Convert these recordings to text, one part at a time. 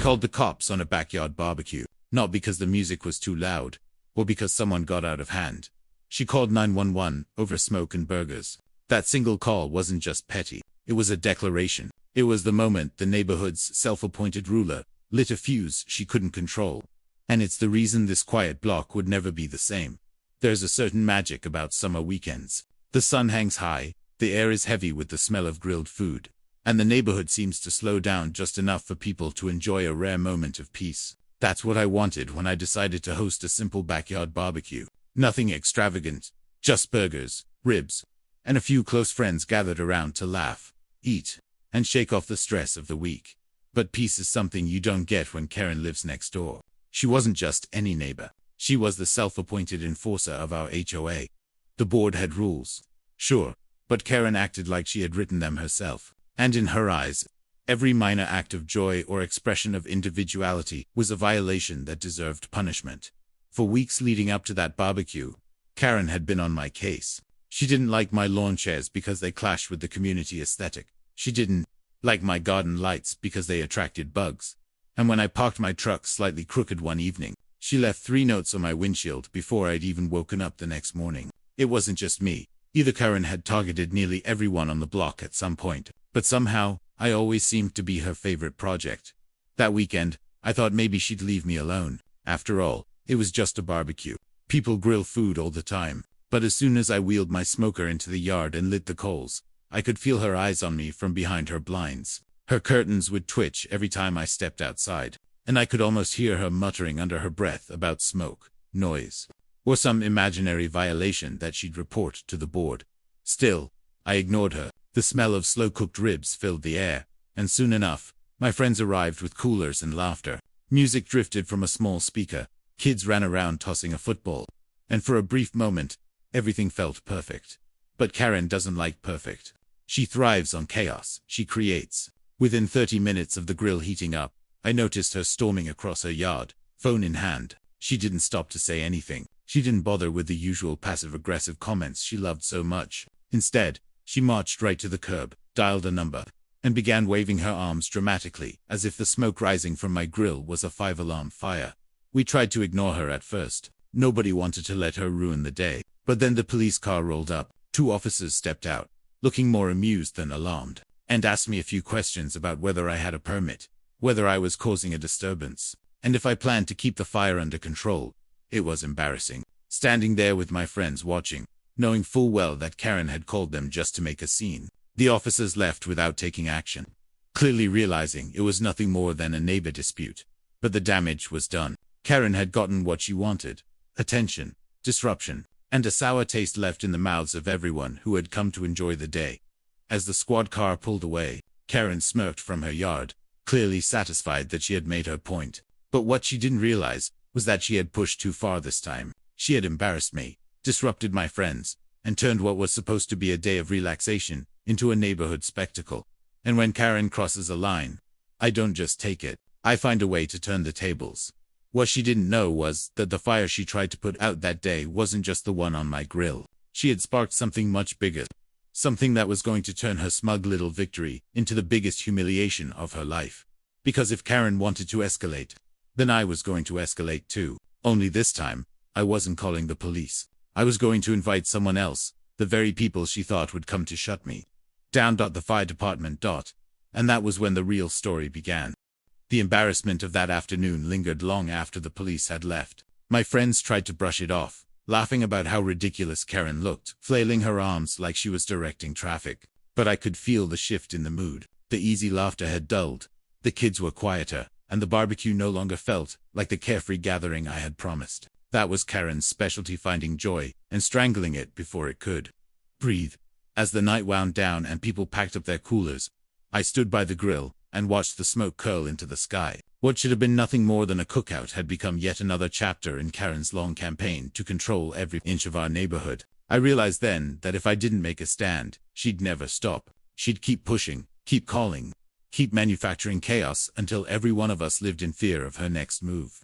called the cops on a backyard barbecue, not because the music was too loud, or because someone got out of hand. She called 911 over smoke and burgers. That single call wasn't just petty. It was a declaration. It was the moment the neighborhood's self-appointed ruler lit a fuse she couldn't control. And it's the reason this quiet block would never be the same. There's a certain magic about summer weekends. The sun hangs high, the air is heavy with the smell of grilled food, and the neighborhood seems to slow down just enough for people to enjoy a rare moment of peace. That's what I wanted when I decided to host a simple backyard barbecue. Nothing extravagant, just burgers, ribs, and a few close friends gathered around to laugh, eat, and shake off the stress of the week. But peace is something you don't get when Karen lives next door. She wasn't just any neighbor. She was the self-appointed enforcer of our HOA. The board had rules, sure, but Karen acted like she had written them herself. And in her eyes, every minor act of joy or expression of individuality was a violation that deserved punishment. For weeks leading up to that barbecue, Karen had been on my case. She didn't like my lawn chairs because they clashed with the community aesthetic. She didn't like my garden lights because they attracted bugs. And when I parked my truck slightly crooked one evening, she left 3 notes on my windshield before I'd even woken up the next morning. It wasn't just me. Either Karen had targeted nearly everyone on the block at some point, but somehow, I always seemed to be her favorite project. That weekend, I thought maybe she'd leave me alone. After all, it was just a barbecue. People grill food all the time. But as soon as I wheeled my smoker into the yard and lit the coals, I could feel her eyes on me from behind her blinds. Her curtains would twitch every time I stepped outside, and I could almost hear her muttering under her breath about smoke, noise, or some imaginary violation that she'd report to the board. Still, I ignored her. The smell of slow-cooked ribs filled the air, and soon enough, my friends arrived with coolers and laughter. Music drifted from a small speaker, kids ran around tossing a football, and for a brief moment, everything felt perfect. But Karen doesn't like perfect. She thrives on chaos she creates. Within 30 minutes of the grill heating up, I noticed her storming across her yard, phone in hand. She didn't stop to say anything. She didn't bother with the usual passive-aggressive comments she loved so much. Instead, she marched right to the curb, dialed a number, and began waving her arms dramatically, as if the smoke rising from my grill was a 5-alarm fire. We tried to ignore her at first. Nobody wanted to let her ruin the day. But then the police car rolled up. 2 officers stepped out, looking more amused than alarmed, and asked me a few questions about whether I had a permit, whether I was causing a disturbance, and if I planned to keep the fire under control. It was embarrassing, standing there with my friends watching, knowing full well that Karen had called them just to make a scene. The officers left without taking action, clearly realizing it was nothing more than a neighbor dispute. But the damage was done. Karen had gotten what she wanted: attention, disruption, and a sour taste left in the mouths of everyone who had come to enjoy the day. As the squad car pulled away, Karen smirked from her yard, clearly satisfied that she had made her point. But what she didn't realize was that she had pushed too far this time. She had embarrassed me, disrupted my friends, and turned what was supposed to be a day of relaxation into a neighborhood spectacle. And when Karen crosses a line, I don't just take it. I find a way to turn the tables. What she didn't know was that the fire she tried to put out that day wasn't just the one on my grill. She had sparked something much bigger. Something that was going to turn her smug little victory into the biggest humiliation of her life. Because if Karen wanted to escalate, then I was going to escalate too. Only this time, I wasn't calling the police. I was going to invite someone else, the very people she thought would come to shut me down. The fire department. And that was when the real story began. The embarrassment of that afternoon lingered long after the police had left. My friends tried to brush it off, laughing about how ridiculous Karen looked, flailing her arms like she was directing traffic. But I could feel the shift in the mood. The easy laughter had dulled. The kids were quieter, and the barbecue no longer felt like the carefree gathering I had promised. That was Karen's specialty: finding joy and strangling it before it could breathe. As the night wound down and people packed up their coolers, I stood by the grill and watched the smoke curl into the sky. What should have been nothing more than a cookout had become yet another chapter in Karen's long campaign to control every inch of our neighborhood. I realized then that if I didn't make a stand, she'd never stop. She'd keep pushing, keep calling, keep manufacturing chaos until every one of us lived in fear of her next move.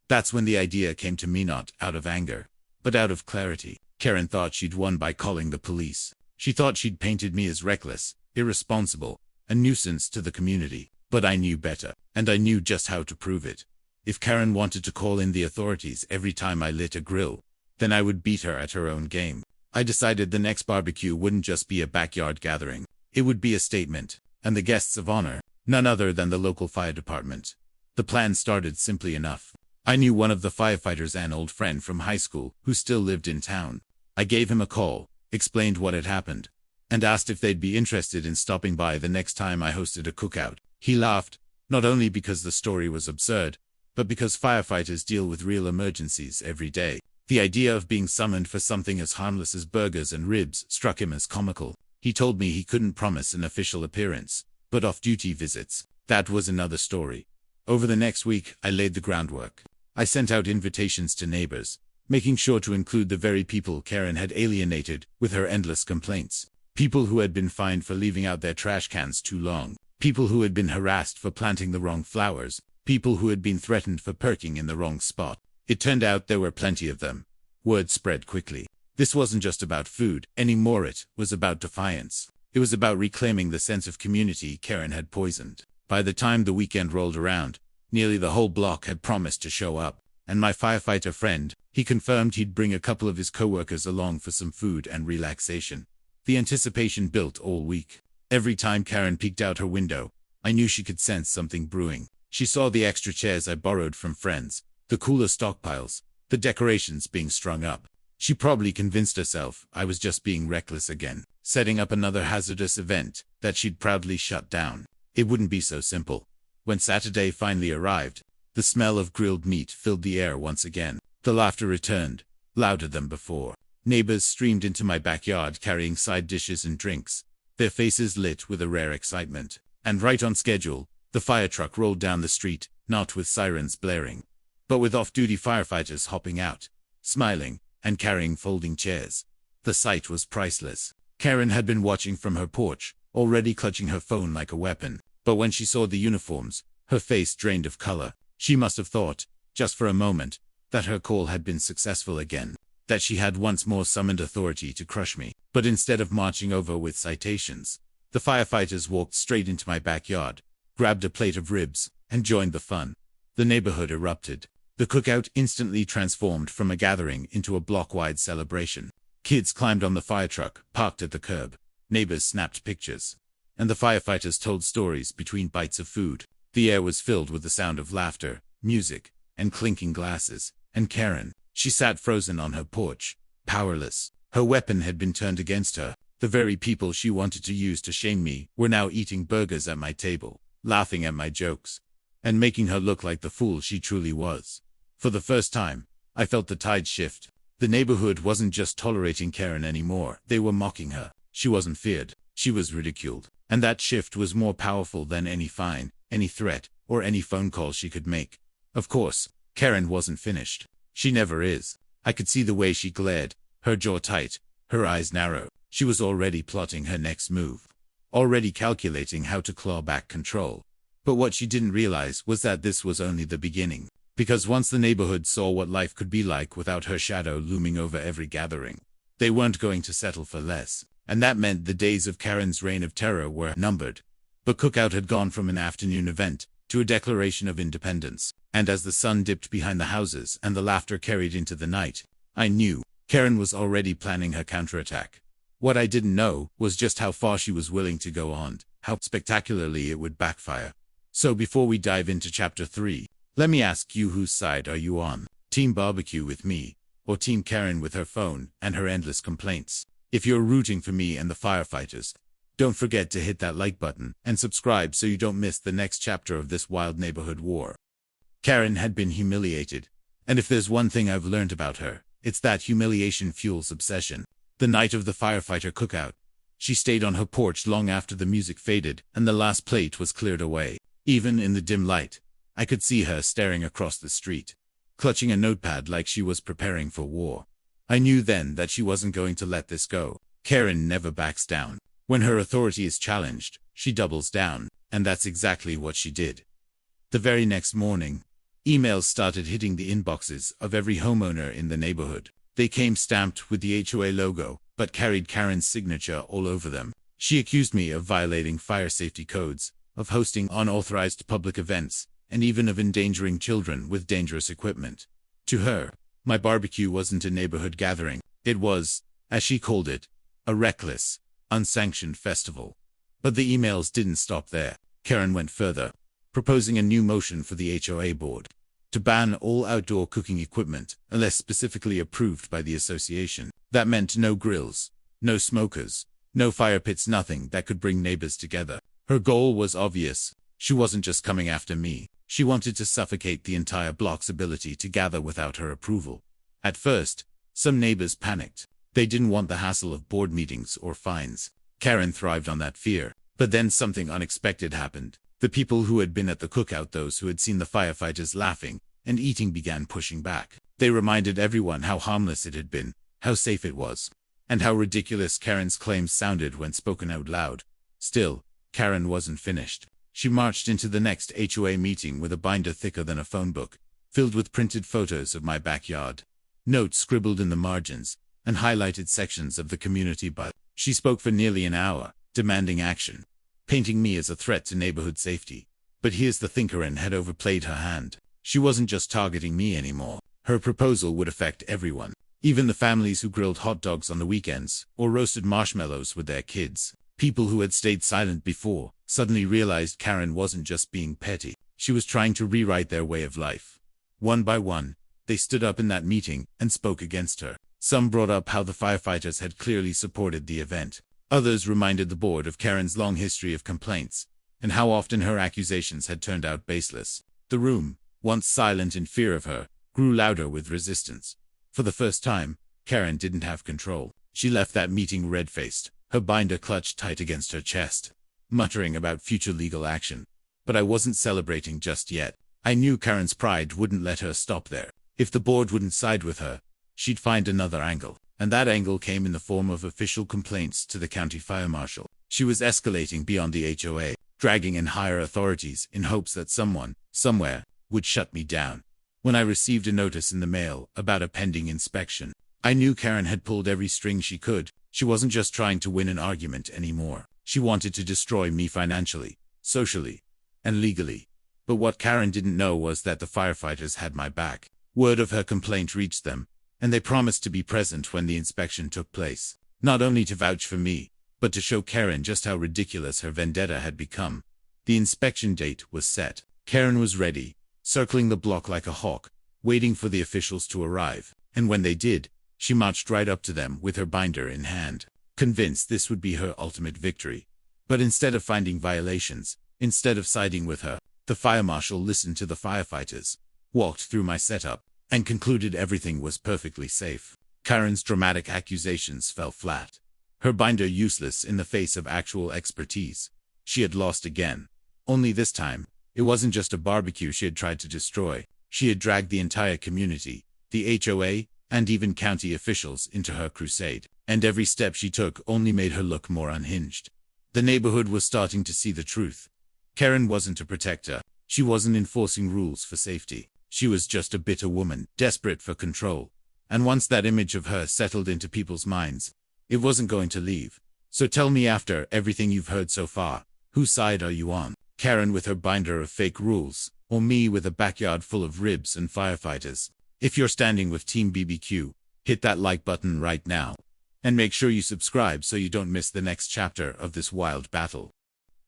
That's when the idea came to me, not out of anger, but out of clarity. Karen thought she'd won by calling the police. She thought she'd painted me as reckless, irresponsible, a nuisance to the community. But I knew better, and I knew just how to prove it. If Karen wanted to call in the authorities every time I lit a grill, then I would beat her at her own game. I decided the next barbecue wouldn't just be a backyard gathering. It would be a statement, and the guests of honor, none other than the local fire department. The plan started simply enough. I knew one of the firefighters, an old friend from high school, who still lived in town. I gave him a call, explained what had happened, and asked if they'd be interested in stopping by the next time I hosted a cookout. He laughed, not only because the story was absurd, but because firefighters deal with real emergencies every day. The idea of being summoned for something as harmless as burgers and ribs struck him as comical. He told me he couldn't promise an official appearance, but off-duty visits, that was another story. Over the next week, I laid the groundwork. I sent out invitations to neighbors, making sure to include the very people Karen had alienated with her endless complaints. People who had been fined for leaving out their trash cans too long. People who had been harassed for planting the wrong flowers. People who had been threatened for parking in the wrong spot. It turned out there were plenty of them. Word spread quickly. This wasn't just about food anymore, it was about defiance. It was about reclaiming the sense of community Karen had poisoned. By the time the weekend rolled around, nearly the whole block had promised to show up, and my firefighter friend, he confirmed he'd bring a couple of his coworkers along for some food and relaxation. The anticipation built all week. Every time Karen peeked out her window, I knew she could sense something brewing. She saw the extra chairs I borrowed from friends, the cooler stockpiles, the decorations being strung up. She probably convinced herself I was just being reckless again, setting up another hazardous event that she'd proudly shut down. It wouldn't be so simple. When Saturday finally arrived, the smell of grilled meat filled the air once again. The laughter returned, louder than before. Neighbors streamed into my backyard carrying side dishes and drinks, their faces lit with a rare excitement. And right on schedule, the fire truck rolled down the street, not with sirens blaring, but with off-duty firefighters hopping out, smiling, and carrying folding chairs. The sight was priceless. Karen had been watching from her porch, already clutching her phone like a weapon, but when she saw the uniforms, her face drained of color. She must have thought, just for a moment, that her call had been successful again, that she had once more summoned authority to crush me. But instead of marching over with citations, the firefighters walked straight into my backyard, grabbed a plate of ribs, and joined the fun. The neighborhood erupted. The cookout instantly transformed from a gathering into a block-wide celebration. Kids climbed on the fire truck, parked at the curb. Neighbors snapped pictures, and the firefighters told stories between bites of food. The air was filled with the sound of laughter, music, and clinking glasses. And Karen, she sat frozen on her porch, powerless. Her weapon had been turned against her. The very people she wanted to use to shame me were now eating burgers at my table, laughing at my jokes, and making her look like the fool she truly was. For the first time, I felt the tide shift. The neighborhood wasn't just tolerating Karen anymore. They were mocking her. She wasn't feared. She was ridiculed. And that shift was more powerful than any fine, any threat, or any phone call she could make. Of course, Karen wasn't finished. She never is. I could see the way she glared, her jaw tight, her eyes narrow. She was already plotting her next move, already calculating how to claw back control. But what she didn't realize was that this was only the beginning. Because once the neighborhood saw what life could be like without her shadow looming over every gathering, they weren't going to settle for less. And that meant the days of Karen's reign of terror were numbered. The cookout had gone from an afternoon event to a declaration of independence. And as the sun dipped behind the houses and the laughter carried into the night, I knew Karen was already planning her counterattack. What I didn't know was just how far she was willing to go on, how spectacularly it would backfire. So before we dive into Chapter 3, let me ask you, whose side are you on? Team Barbecue with me, or Team Karen with her phone and her endless complaints? If you're rooting for me and the firefighters, don't forget to hit that like button and subscribe so you don't miss the next chapter of this wild neighborhood war. Karen had been humiliated, and if there's one thing I've learned about her, it's that humiliation fuels obsession. The night of the firefighter cookout, she stayed on her porch long after the music faded and the last plate was cleared away. Even in the dim light, I could see her staring across the street, clutching a notepad like she was preparing for war. I knew then that she wasn't going to let this go. Karen never backs down. When her authority is challenged, she doubles down, and that's exactly what she did. The very next morning, emails started hitting the inboxes of every homeowner in the neighborhood. They came stamped with the HOA logo, but carried Karen's signature all over them. She accused me of violating fire safety codes, of hosting unauthorized public events, and even of endangering children with dangerous equipment. To her, my barbecue wasn't a neighborhood gathering. It was, as she called it, a reckless, unsanctioned festival. But the emails didn't stop there. Karen went further, proposing a new motion for the HOA board to ban all outdoor cooking equipment unless specifically approved by the association. That meant no grills, no smokers, no fire pits, nothing that could bring neighbors together. Her goal was obvious. She wasn't just coming after me. She wanted to suffocate the entire block's ability to gather without her approval. At first, some neighbors panicked. They didn't want the hassle of board meetings or fines. Karen thrived on that fear. But then something unexpected happened. The people who had been at the cookout, those who had seen the firefighters laughing and eating, began pushing back. They reminded everyone how harmless it had been, how safe it was, and how ridiculous Karen's claims sounded when spoken out loud. Still, Karen wasn't finished. She marched into the next HOA meeting with a binder thicker than a phone book, filled with printed photos of my backyard, notes scribbled in the margins, and highlighted sections of the community bus. She spoke for nearly an hour, demanding action, painting me as a threat to neighborhood safety. But here's the thing: Karen had overplayed her hand. She wasn't just targeting me anymore. Her proposal would affect everyone, even the families who grilled hot dogs on the weekends or roasted marshmallows with their kids. People who had stayed silent before suddenly realized Karen wasn't just being petty. She was trying to rewrite their way of life. One by one, they stood up in that meeting and spoke against her. Some brought up how the firefighters had clearly supported the event. Others reminded the board of Karen's long history of complaints, and how often her accusations had turned out baseless. The room, once silent in fear of her, grew louder with resistance. For the first time, Karen didn't have control. She left that meeting red-faced, her binder clutched tight against her chest, muttering about future legal action. But I wasn't celebrating just yet. I knew Karen's pride wouldn't let her stop there. If the board wouldn't side with her, she'd find another angle. And that angle came in the form of official complaints to the county fire marshal. She was escalating beyond the HOA, dragging in higher authorities in hopes that someone, somewhere, would shut me down. When I received a notice in the mail about a pending inspection, I knew Karen had pulled every string she could. She wasn't just trying to win an argument anymore. She wanted to destroy me financially, socially, and legally. But what Karen didn't know was that the firefighters had my back. Word of her complaint reached them, and they promised to be present when the inspection took place, not only to vouch for me, but to show Karen just how ridiculous her vendetta had become. The inspection date was set. Karen was ready, circling the block like a hawk, waiting for the officials to arrive, and when they did, she marched right up to them with her binder in hand, convinced this would be her ultimate victory. But instead of finding violations, instead of siding with her, the fire marshal listened to the firefighters, walked through my setup, and concluded everything was perfectly safe. Karen's dramatic accusations fell flat, her binder useless in the face of actual expertise. She had lost again. Only this time, it wasn't just a barbecue she had tried to destroy. She had dragged the entire community, the HOA, and even county officials into her crusade. And every step she took only made her look more unhinged. The neighborhood was starting to see the truth. Karen wasn't a protector. She wasn't enforcing rules for safety. She was just a bitter woman, desperate for control. And once that image of her settled into people's minds, it wasn't going to leave. So tell me, after everything you've heard so far, whose side are you on? Karen with her binder of fake rules, or me with a backyard full of ribs and firefighters? If you're standing with Team BBQ, hit that like button right now. And make sure you subscribe so you don't miss the next chapter of this wild battle.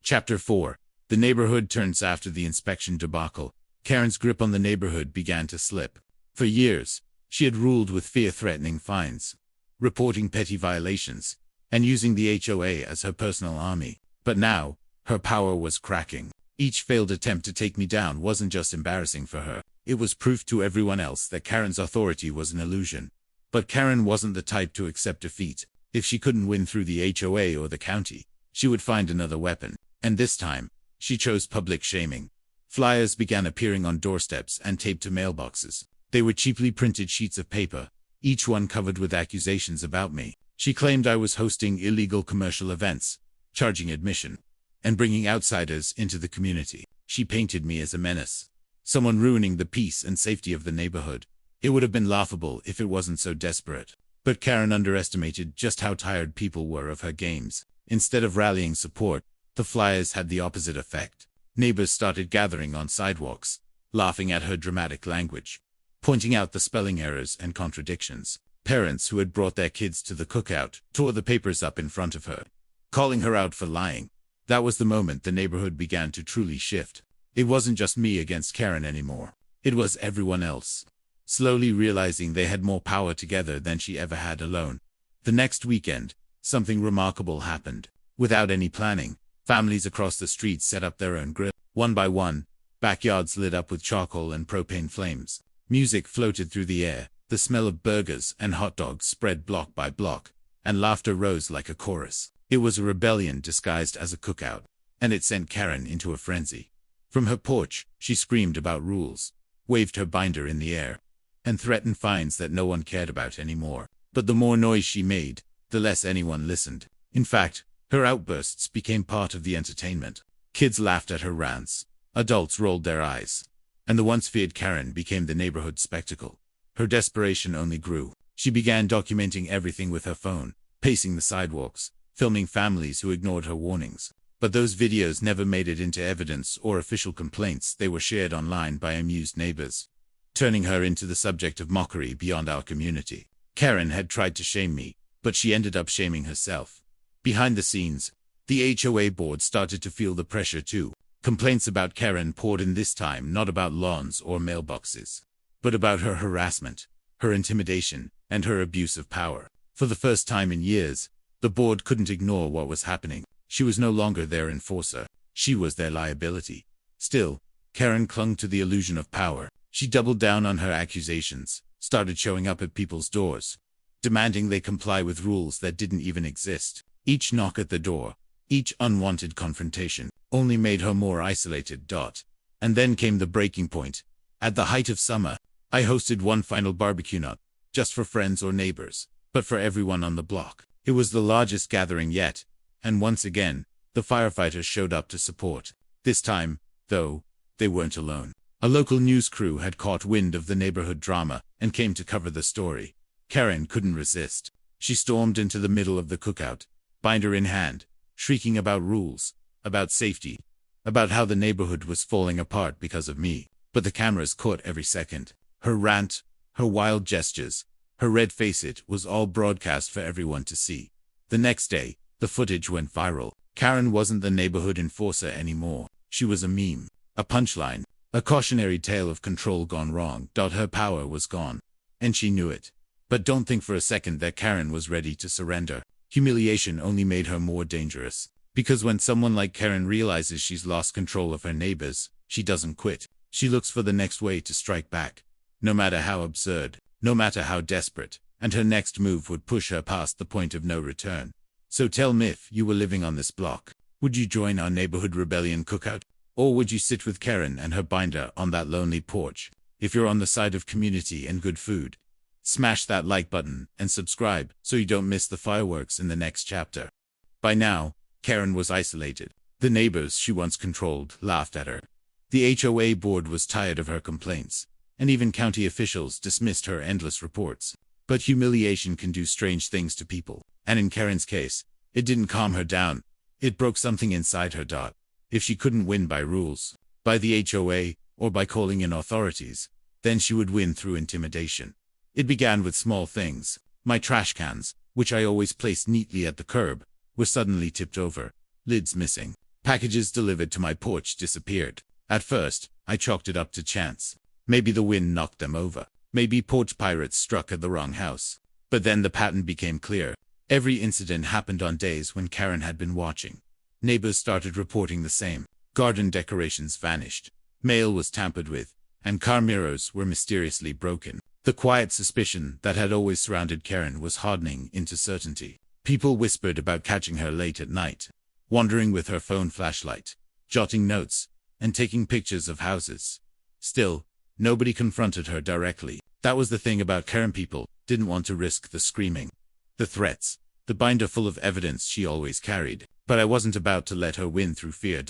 Chapter 4. The neighborhood turns. After the inspection debacle, Karen's grip on the neighborhood began to slip. For years, she had ruled with fear-threatening fines, reporting petty violations, and using the HOA as her personal army. But now, her power was cracking. Each failed attempt to take me down wasn't just embarrassing for her. It was proof to everyone else that Karen's authority was an illusion. But Karen wasn't the type to accept defeat. If she couldn't win through the HOA or the county, she would find another weapon. And this time, she chose public shaming. Flyers began appearing on doorsteps and taped to mailboxes. They were cheaply printed sheets of paper, each one covered with accusations about me. She claimed I was hosting illegal commercial events, charging admission, and bringing outsiders into the community. She painted me as a menace, someone ruining the peace and safety of the neighborhood. It would have been laughable if it wasn't so desperate. But Karen underestimated just how tired people were of her games. Instead of rallying support, The flyers had the opposite effect. Neighbors started gathering on sidewalks, laughing at her dramatic language, pointing out the spelling errors and contradictions. Parents who had brought their kids to the cookout tore the papers up in front of her, calling her out for lying. That was the moment the neighborhood began to truly shift. It wasn't just me against Karen anymore. It was everyone else, slowly realizing they had more power together than she ever had alone. The next weekend, something remarkable happened. Without any planning, families across the street set up their own grill. One by one, backyards lit up with charcoal and propane flames. Music floated through the air, the smell of burgers and hot dogs spread block by block, and laughter rose like a chorus. It was a rebellion disguised as a cookout, and it sent Karen into a frenzy. From her porch, she screamed about rules, waved her binder in the air, and threatened fines that no one cared about anymore. But the more noise she made, the less anyone listened. In fact, her outbursts became part of the entertainment. Kids laughed at her rants, adults rolled their eyes, and the once feared Karen became the neighborhood spectacle. Her desperation only grew. She began documenting everything with her phone, pacing the sidewalks, filming families who ignored her warnings. But those videos never made it into evidence or official complaints. They were shared online by amused neighbors, turning her into the subject of mockery beyond our community. Karen had tried to shame me, but she ended up shaming herself. Behind the scenes, the HOA board started to feel the pressure too. Complaints about Karen poured in, this time not about lawns or mailboxes, but about her harassment, her intimidation, and her abuse of power. For the first time in years, the board couldn't ignore what was happening. She was no longer their enforcer. She was their liability. Still, Karen clung to the illusion of power. She doubled down on her accusations, started showing up at people's doors, demanding they comply with rules that didn't even exist. Each knock at the door, each unwanted confrontation, only made her more isolated. And then came the breaking point. At the height of summer, I hosted one final barbecue, not just for friends or neighbors, but for everyone on the block. It was the largest gathering yet, and once again, the firefighters showed up to support. This time, though, they weren't alone. A local news crew had caught wind of the neighborhood drama and came to cover the story. Karen couldn't resist. She stormed into the middle of the cookout, binder in hand, shrieking about rules, about safety, about how the neighborhood was falling apart because of me. But the cameras caught every second. Her rant, her wild gestures, her red face, it was all broadcast for everyone to see. The next day, the footage went viral. Karen wasn't the neighborhood enforcer anymore. She was a meme, a punchline, a cautionary tale of control gone wrong. Her power was gone, and she knew it. But don't think for a second that Karen was ready to surrender. Humiliation only made her more dangerous. Because when someone like Karen realizes she's lost control of her neighbors, she doesn't quit. She looks for the next way to strike back, no matter how absurd, no matter how desperate, and her next move would push her past the point of no return. So tell me, if you were living on this block, would you join our neighborhood rebellion cookout? Or would you sit with Karen and her binder on that lonely porch? If you're on the side of community and good food, smash that like button and subscribe so you don't miss the fireworks in the next chapter. By now, Karen was isolated. The neighbors she once controlled laughed at her. The HOA board was tired of her complaints, and even county officials dismissed her endless reports. But humiliation can do strange things to people, and in Karen's case, it didn't calm her down. It broke something inside her. If she couldn't win by rules, by the HOA, or by calling in authorities, then she would win through intimidation. It began with small things. My trash cans, which I always placed neatly at the curb, were suddenly tipped over, lids missing. Packages delivered to my porch disappeared. At first, I chalked it up to chance. Maybe the wind knocked them over. Maybe porch pirates struck at the wrong house. But then the pattern became clear. Every incident happened on days when Karen had been watching. Neighbors started reporting the same. Garden decorations vanished. Mail was tampered with, and car mirrors were mysteriously broken. The quiet suspicion that had always surrounded Karen was hardening into certainty. People whispered about catching her late at night, wandering with her phone flashlight, jotting notes, and taking pictures of houses. Still, nobody confronted her directly. That was the thing about Karen. People didn't want to risk the screaming, the threats, the binder full of evidence she always carried. But I wasn't about to let her win through fear.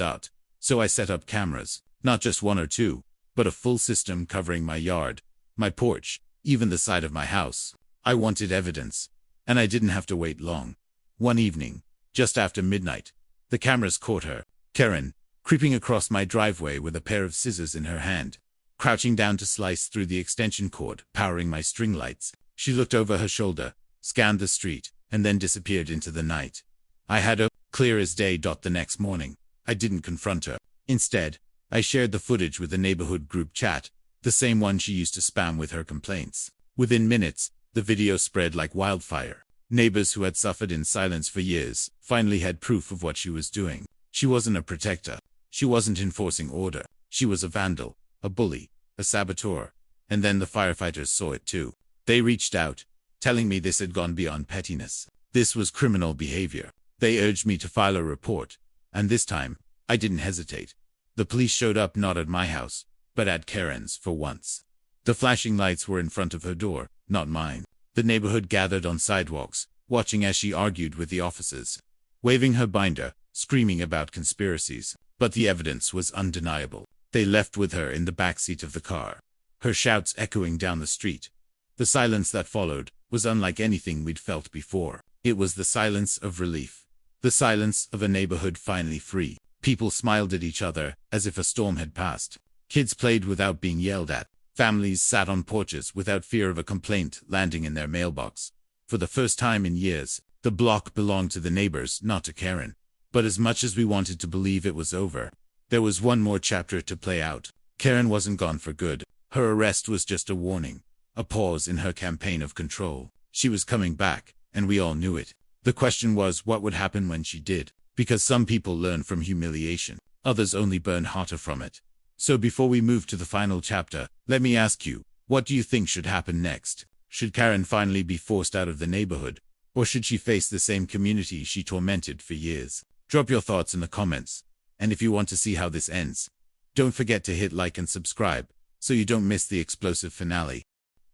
So I set up cameras, not just one or two, but a full system covering my yard, my porch, even the side of my house. I wanted evidence, and I didn't have to wait long. One evening, just after midnight, The cameras caught her, Karen, creeping across my driveway with a pair of scissors in her hand, crouching down to slice through the extension cord powering my string lights. She looked over her shoulder, scanned the street, and then disappeared into the night. I had a clear as day. The next morning, I didn't confront her. Instead, I shared the footage with the neighborhood group chat, the same one she used to spam with her complaints. Within minutes, the video spread like wildfire. Neighbors who had suffered in silence for years finally had proof of what she was doing. She wasn't a protector. She wasn't enforcing order. She was a vandal, a bully, a saboteur. And then the firefighters saw it too. They reached out, telling me this had gone beyond pettiness. This was criminal behavior. They urged me to file a report. And this time, I didn't hesitate. The police showed up not at my house, but at Karen's for once. The flashing lights were in front of her door, not mine. The neighborhood gathered on sidewalks, watching as she argued with the officers, waving her binder, screaming about conspiracies. But the evidence was undeniable. They left with her in the backseat of the car, her shouts echoing down the street. The silence that followed was unlike anything we'd felt before. It was the silence of relief. The silence of a neighborhood finally free. People smiled at each other as if a storm had passed. Kids played without being yelled at. Families sat on porches without fear of a complaint landing in their mailbox. For the first time in years, the block belonged to the neighbors, not to Karen. But as much as we wanted to believe it was over, there was one more chapter to play out. Karen wasn't gone for good. Her arrest was just a warning, a pause in her campaign of control. She was coming back, and we all knew it. The question was what would happen when she did, because some people learn from humiliation, others only burn hotter from it. So before we move to the final chapter, let me ask you, what do you think should happen next? Should Karen finally be forced out of the neighborhood? Or should she face the same community she tormented for years? Drop your thoughts in the comments. And if you want to see how this ends, don't forget to hit like and subscribe, so you don't miss the explosive finale.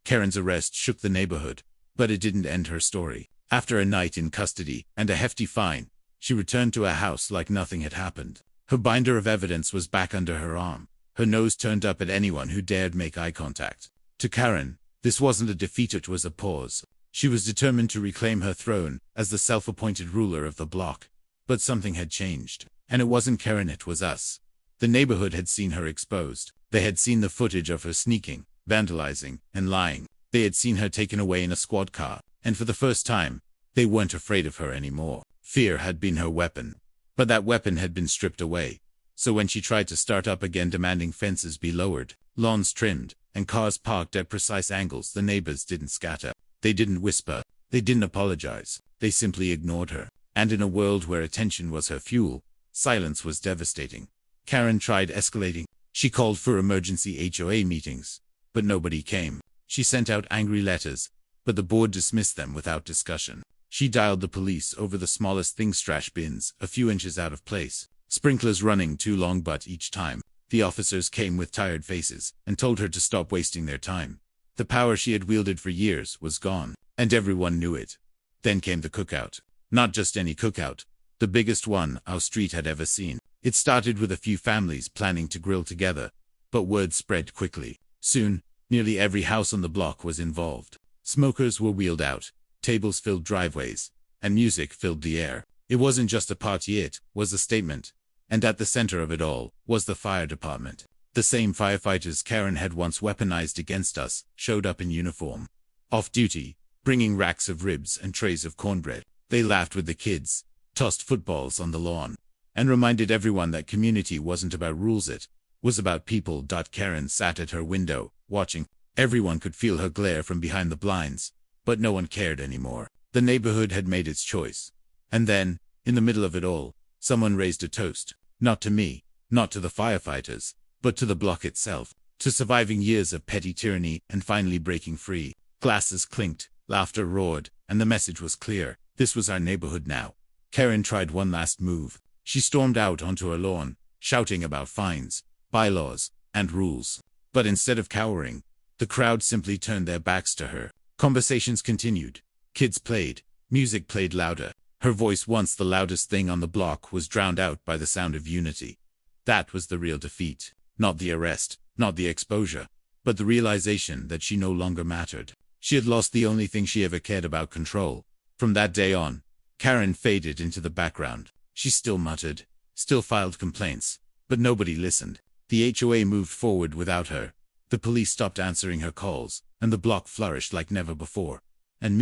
Karen's arrest shook the neighborhood, but it didn't end her story. After a night in custody and a hefty fine, she returned to her house like nothing had happened. Her binder of evidence was back under her arm, her nose turned up at anyone who dared make eye contact. To Karen, this wasn't a defeat, it was a pause. She was determined to reclaim her throne as the self-appointed ruler of the block. But something had changed. And it wasn't Karen, it was us. The neighborhood had seen her exposed. They had seen the footage of her sneaking, vandalizing, and lying. They had seen her taken away in a squad car. And for the first time, they weren't afraid of her anymore. Fear had been her weapon. But that weapon had been stripped away. So when she tried to start up again demanding fences be lowered, lawns trimmed, and cars parked at precise angles, the neighbors didn't scatter. They didn't whisper. They didn't apologize. They simply ignored her. And in a world where attention was her fuel, silence was devastating. Karen tried escalating. She called for emergency HOA meetings, but nobody came. She sent out angry letters, but the board dismissed them without discussion. She dialed the police over the smallest things, trash bins, a few inches out of place, sprinklers running too long, but each time, the officers came with tired faces and told her to stop wasting their time. The power she had wielded for years was gone, and everyone knew it. Then came the cookout. Not just any cookout, the biggest one our street had ever seen. It started with a few families planning to grill together, but word spread quickly. Soon, nearly every house on the block was involved. Smokers were wheeled out, tables filled driveways, and music filled the air. It wasn't just a party, it was a statement. And at the center of it all was the fire department. The same firefighters Karen had once weaponized against us showed up in uniform, off-duty, bringing racks of ribs and trays of cornbread. They laughed with the kids, tossed footballs on the lawn, and reminded everyone that community wasn't about rules, it was about people. Karen sat at her window, watching. Everyone could feel her glare from behind the blinds, but no one cared anymore. The neighborhood had made its choice. And then, in the middle of it all, someone raised a toast. Not to me, not to the firefighters, but to the block itself, to surviving years of petty tyranny and finally breaking free. Glasses clinked, laughter roared, and the message was clear. This was our neighborhood now. Karen tried one last move. She stormed out onto her lawn, shouting about fines, bylaws, and rules. But instead of cowering, the crowd simply turned their backs to her. Conversations continued. Kids played. Music played louder. Her voice, once the loudest thing on the block, was drowned out by the sound of unity. That was the real defeat. Not the arrest, not the exposure, but the realization that she no longer mattered. She had lost the only thing she ever cared about: control. From that day on, Karen faded into the background. She still muttered, still filed complaints, but nobody listened. The HOA moved forward without her. The police stopped answering her calls, and the block flourished like never before. And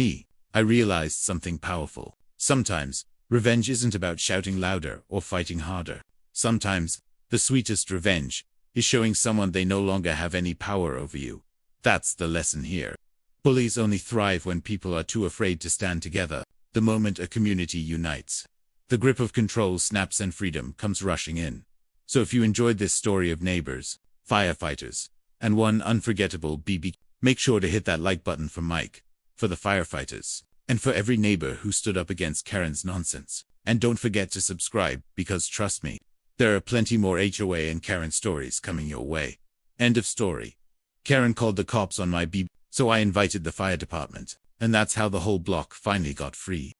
I realized something powerful. Sometimes, revenge isn't about shouting louder or fighting harder. Sometimes, the sweetest revenge is showing someone they no longer have any power over you. That's the lesson here. Bullies only thrive when people are too afraid to stand together. The moment a community unites, the grip of control snaps and freedom comes rushing in. So if you enjoyed this story of neighbors, firefighters, and one unforgettable BBQ, make sure to hit that like button for Mike, for the firefighters, and for every neighbor who stood up against Karen's nonsense. And don't forget to subscribe, because trust me, there are plenty more HOA and Karen stories coming your way. End of story. Karen called the cops on my BBQ, so I invited the fire department, and that's how the whole block finally got free.